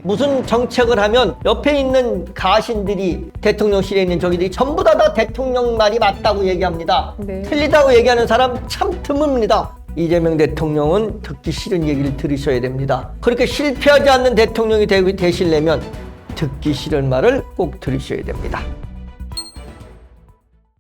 무슨 정책을 하면 옆에 있는 가신들이 대통령실에 있는 저기들이 전부 다 대통령 말이 맞다고 얘기합니다. 네. 틀리다고 얘기하는 사람 참 드뭅니다. 이재명 대통령은 듣기 싫은 얘기를 들으셔야 됩니다. 그렇게 실패하지 않는 대통령이 되시려면 듣기 싫은 말을 꼭 들으셔야 됩니다.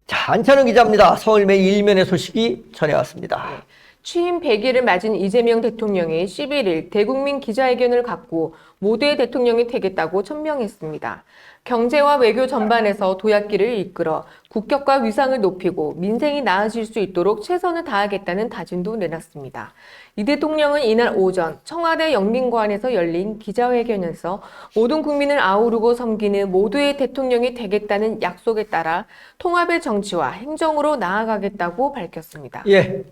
자, 안찬홍 기자입니다. 서울매일 일면의 소식이 전해왔습니다. 취임 100일을 맞은 이재명 대통령이 11일 대국민 기자회견을 갖고 모두의 대통령이 되겠다고 천명했습니다. 경제와 외교 전반에서 도약기를 이끌어 국격과 위상을 높이고 민생이 나아질 수 있도록 최선을 다하겠다는 다짐도 내놨습니다. 이 대통령은 이날 오전 청와대 영빈관에서 열린 기자회견에서 모든 국민을 아우르고 섬기는 모두의 대통령이 되겠다는 약속에 따라 통합의 정치와 행정으로 나아가겠다고 밝혔습니다. 예.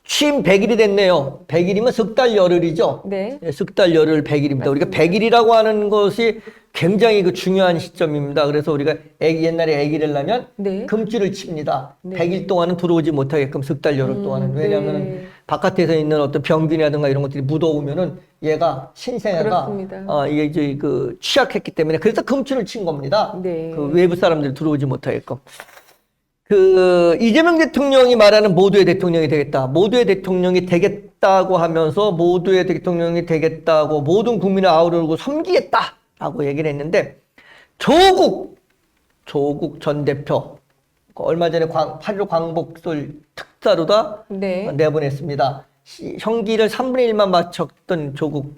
취임 100일이 됐네요. 100일이면 석 달 열흘이죠. 네. 석 달 열흘 100일입니다. 우리가 100일이라고 하는 것이 굉장히 중요한 시점입니다. 그래서 우리가 옛날에 아기를 낳으면 네. 금줄을 칩니다. 네. 100일 동안은 들어오지 못하게끔 석 달 열흘 동안은. 왜냐하면 바깥에서 있는 어떤 병균이라든가 이런 것들이 묻어오면은 얘가 신생아가 그렇습니다. 이게 이제 취약했기 때문에 그래서 금줄을 친 겁니다. 네. 그 외부 사람들이 들어오지 못하게끔. 이재명 대통령이 말하는 모두의 대통령이 되겠다. 모두의 대통령이 되겠다고 하면서 모두의 대통령이 되겠다고 모든 국민을 아우르고 섬기겠다라고 얘기를 했는데 조국 전 대표 얼마 전에 8.15 광복절 특사로다 네. 내보냈습니다. 형기를 3분의 1만 맞췄던 조국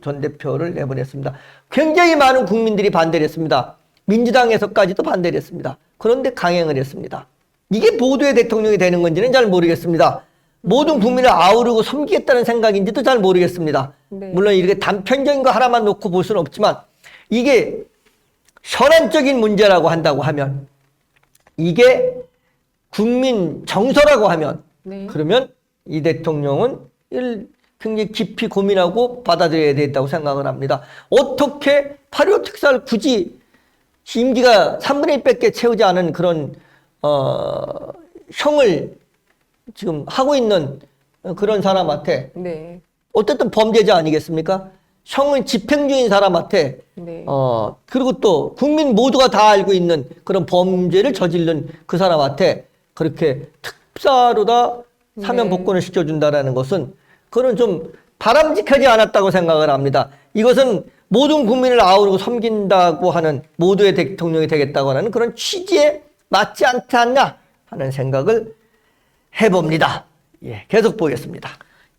전 대표를 내보냈습니다. 굉장히 많은 국민들이 반대를 했습니다. 민주당에서까지도 반대를 했습니다. 그런데 강행을 했습니다. 이게 모두의 대통령이 되는 건지는 잘 모르겠습니다. 모든 국민을 아우르고 섬기겠다는 생각인지도 잘 모르겠습니다. 네. 물론 이렇게 단편적인 거 하나만 놓고 볼 수는 없지만 이게 현안적인 문제라고 한다고 하면 이게 국민 정서라고 하면 네. 그러면 이 대통령은 굉장히 깊이 고민하고 받아들여야 된다고 생각을 합니다. 어떻게 8.15 특사를 굳이 임기가 3분의 1밖에 채우지 않은 그런 형을 지금 하고 있는 그런 사람한테 네. 어쨌든 범죄자 아니겠습니까? 형을 집행 중인 사람한테 네. 그리고 또 국민 모두가 다 알고 있는 그런 범죄를 저지른 그 사람한테 그렇게 특사로다 사면 네. 복권을 시켜준다라는 것은 그건 좀 바람직하지 않았다고 생각을 합니다. 이것은 모든 국민을 아우르고 섬긴다고 하는 모두의 대통령이 되겠다고 하는 그런 취지에 맞지 않지 않나 하는 생각을 해봅니다. 예, 계속 보겠습니다.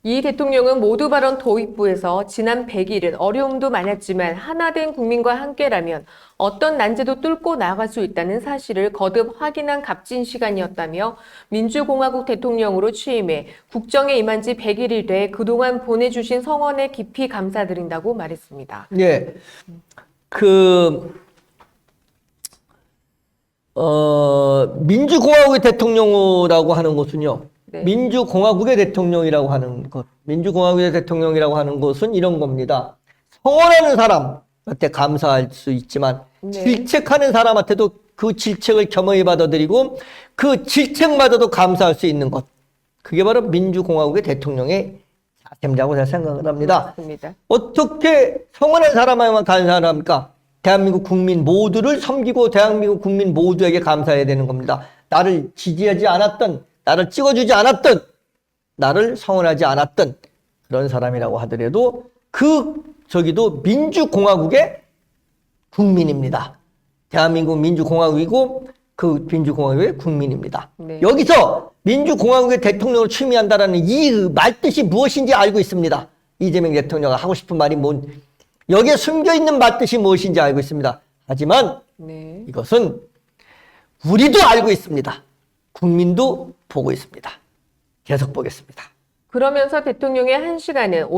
이 대통령은 모두 발언 도입부에서 지난 100일은 어려움도 많았지만 하나된 국민과 함께라면 어떤 난제도 뚫고 나아갈 수 있다는 사실을 거듭 확인한 값진 시간이었다며 민주공화국 대통령으로 취임해 국정에 임한 지 100일이 돼 그동안 보내주신 성원에 깊이 감사드린다고 말했습니다. 예, 민주공화국의 대통령이라고 하는 것은요. 네. 민주공화국의 대통령이라고 하는 것, 민주공화국의 대통령이라고 하는 것은 이런 겁니다. 성원하는 사람한테 감사할 수 있지만 네. 질책하는 사람한테도 그 질책을 겸허히 받아들이고 그 질책마저도 감사할 수 있는 것. 그게 바로 민주공화국의 대통령의 자세라고 제가 생각을 합니다. 그렇습니다. 어떻게 성원한 사람에만 감사합니까? 대한민국 국민 모두를 섬기고 대한민국 국민 모두에게 감사해야 되는 겁니다. 나를 지지하지 않았던, 나를 찍어주지 않았던, 나를 성원하지 않았던 그런 사람이라고 하더라도 저기도 민주공화국의 국민입니다. 대한민국 민주공화국이고 그 민주공화국의 국민입니다. 네. 여기서 민주공화국의 대통령을 취임한다라는 이 말뜻이 무엇인지 알고 있습니다. 이재명 대통령이 하고 싶은 말이 여기에 숨겨있는 말뜻이 무엇인지 알고 있습니다. 하지만 네. 이것은 우리도 알고 있습니다. 국민도 보고 있습니다. 계속 보겠습니다. 그러면서 대통령의 1시간은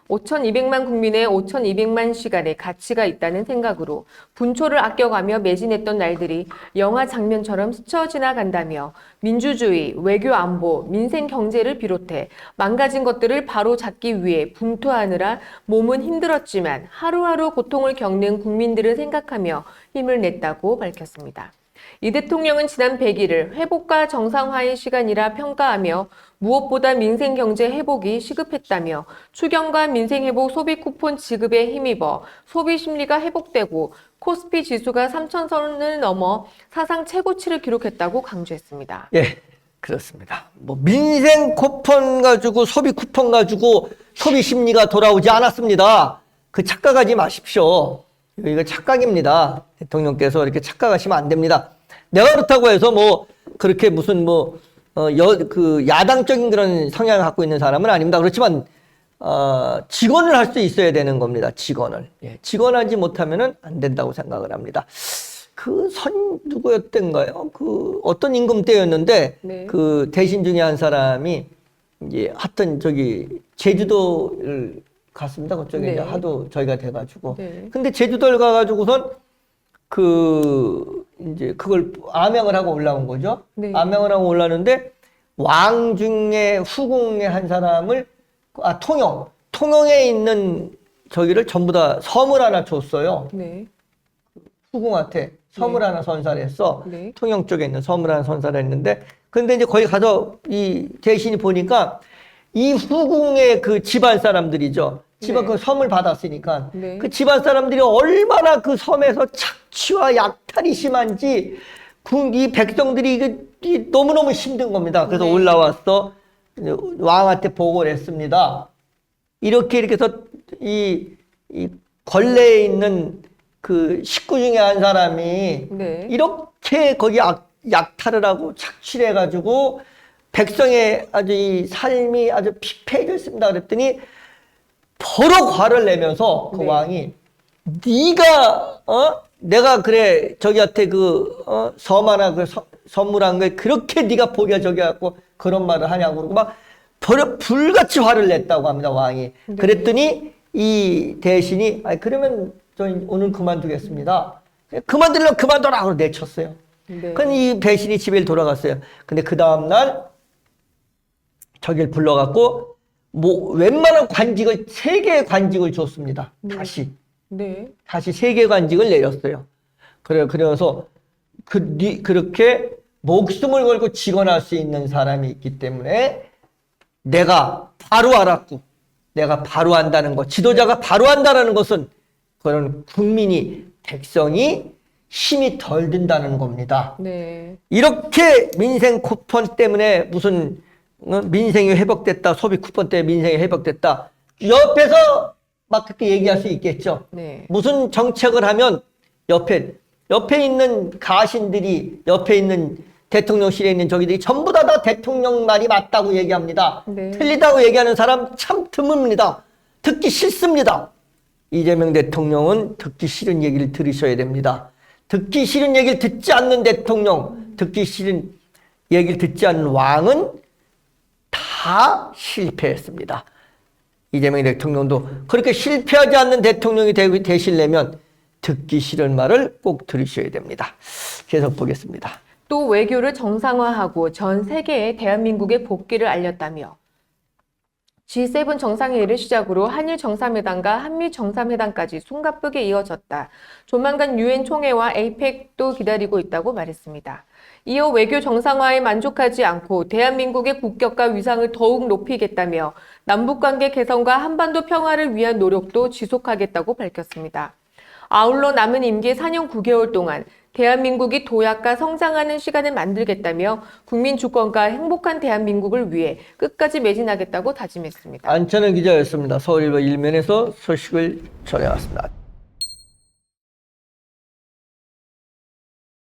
5,200만 국민의 5,200만 시간의 가치가 있다는 생각으로 분초를 아껴가며 매진했던 날들이 영화 장면처럼 스쳐 지나간다며 민주주의, 외교 안보, 민생 경제를 비롯해 망가진 것들을 바로 잡기 위해 분투하느라 몸은 힘들었지만 하루하루 고통을 겪는 국민들을 생각하며 힘을 냈다고 밝혔습니다. 이 대통령은 지난 100일을 회복과 정상화의 시간이라 평가하며 무엇보다 민생 경제 회복이 시급했다며 추경과 민생 회복 소비 쿠폰 지급에 힘입어 소비 심리가 회복되고 코스피 지수가 3,000선을 넘어 사상 최고치를 기록했다고 강조했습니다. 예, 그렇습니다. 뭐 민생 쿠폰 가지고 소비 쿠폰 가지고 소비 심리가 돌아오지 않았습니다. 그 착각하지 마십시오. 이거 착각입니다. 대통령께서 이렇게 착각하시면 안 됩니다. 내가 그렇다고 해서 뭐 그렇게 무슨 뭐 야당적인 그런 성향을 갖고 있는 사람은 아닙니다. 그렇지만 직원을 할 수 있어야 되는 겁니다. 직원을. 예, 직원하지 못하면은 안 된다고 생각을 합니다. 그 누구였던가요? 그 어떤 임금 때였는데 네. 그 대신 중에 한 사람이 이제 하여튼 저기 제주도를 갔습니다. 그쪽에 네. 이제 하도 저희가 돼가지고. 네. 근데 제주도를 가가지고선 이제 그걸 암양을 하고 올라온 거죠. 네. 암양을 하고 올라오는데 왕 중에 후궁의 한 사람을 통영에 있는 저기를 전부 다 섬을 하나 줬어요. 네. 후궁한테 섬을 하나 선사했어. 네. 통영 쪽에 있는 섬을 하나 선사했는데, 근데 이제 거기 가서 이 대신이 보니까 이 후궁의 그 집안 사람들이죠. 집안 네. 그 섬을 받았으니까 네. 그 집안 사람들이 얼마나 그 섬에서 착취와 약탈이 심한지 이 백성들이 너무너무 힘든 겁니다. 그래서 네. 올라와서 왕한테 보고를 했습니다. 이렇게 해서 이 걸레에 있는 그 식구 중에 한 사람이 네. 이렇게 거기 약탈을 하고 착취를 해가지고 백성의 아주 이 삶이 아주 피폐해졌습니다. 그랬더니 버럭 화를 내면서 그 네. 왕이 네가 내가 그래 저기한테 섬 하나 선물한 걸 그렇게 네가 보기가 저기 갖고 그런 말을 하냐고 그러고 막 버럭 불같이 화를 냈다고 합니다. 왕이. 네. 그랬더니 이 대신이 그러면 저 오늘 그만두겠습니다. 그만두려면 그만둬라 하고 내쳤어요. 네. 그럼 이 배신이 집에 돌아갔어요. 근데 그 다음날 저길 불러갖고 뭐 웬만한 관직을 3개의 관직을 줬습니다. 다시 네. 3개의 관직을 내렸어요. 그래서 그렇게 목숨을 걸고 직언할 수 있는 사람이 있기 때문에 내가 바로 알았고 내가 바로 한다는 것, 지도자가 바로 한다는 것은 그런 국민이 백성이 힘이 덜 든다는 겁니다. 네. 이렇게 민생 쿠폰 때문에 무슨 민생이 회복됐다, 소비 쿠폰 때문에 민생이 회복됐다. 옆에서 막 그렇게 얘기할 수 있겠죠. 네. 무슨 정책을 하면 옆에 있는 가신들이 옆에 있는 대통령실에 있는 저기들이 전부 다 대통령 말이 맞다고 얘기합니다. 네. 틀리다고 얘기하는 사람 참 드뭅니다. 듣기 싫습니다. 이재명 대통령은 듣기 싫은 얘기를 들으셔야 됩니다. 듣기 싫은 얘기를 듣지 않는 대통령, 듣기 싫은 얘기를 듣지 않는 왕은 다 실패했습니다. 이재명 대통령도 그렇게 실패하지 않는 대통령이 되시려면 듣기 싫은 말을 꼭 들으셔야 됩니다. 계속 보겠습니다. 또 외교를 정상화하고 전 세계에 대한민국의 복귀를 알렸다며 G7 정상회의를 시작으로 한일 정상회담과 한미 정상회담까지 숨가쁘게 이어졌다. 조만간 유엔 총회와 에이펙도 기다리고 있다고 말했습니다. 이어 외교 정상화에 만족하지 않고 대한민국의 국격과 위상을 더욱 높이겠다며 남북관계 개선과 한반도 평화를 위한 노력도 지속하겠다고 밝혔습니다. 아울러 남은 임기 4년 9개월 동안 대한민국이 도약과 성장하는 시간을 만들겠다며 국민 주권과 행복한 대한민국을 위해 끝까지 매진하겠다고 다짐했습니다. 안천은 기자였습니다. 서울일보 일면에서 소식을 전해왔습니다.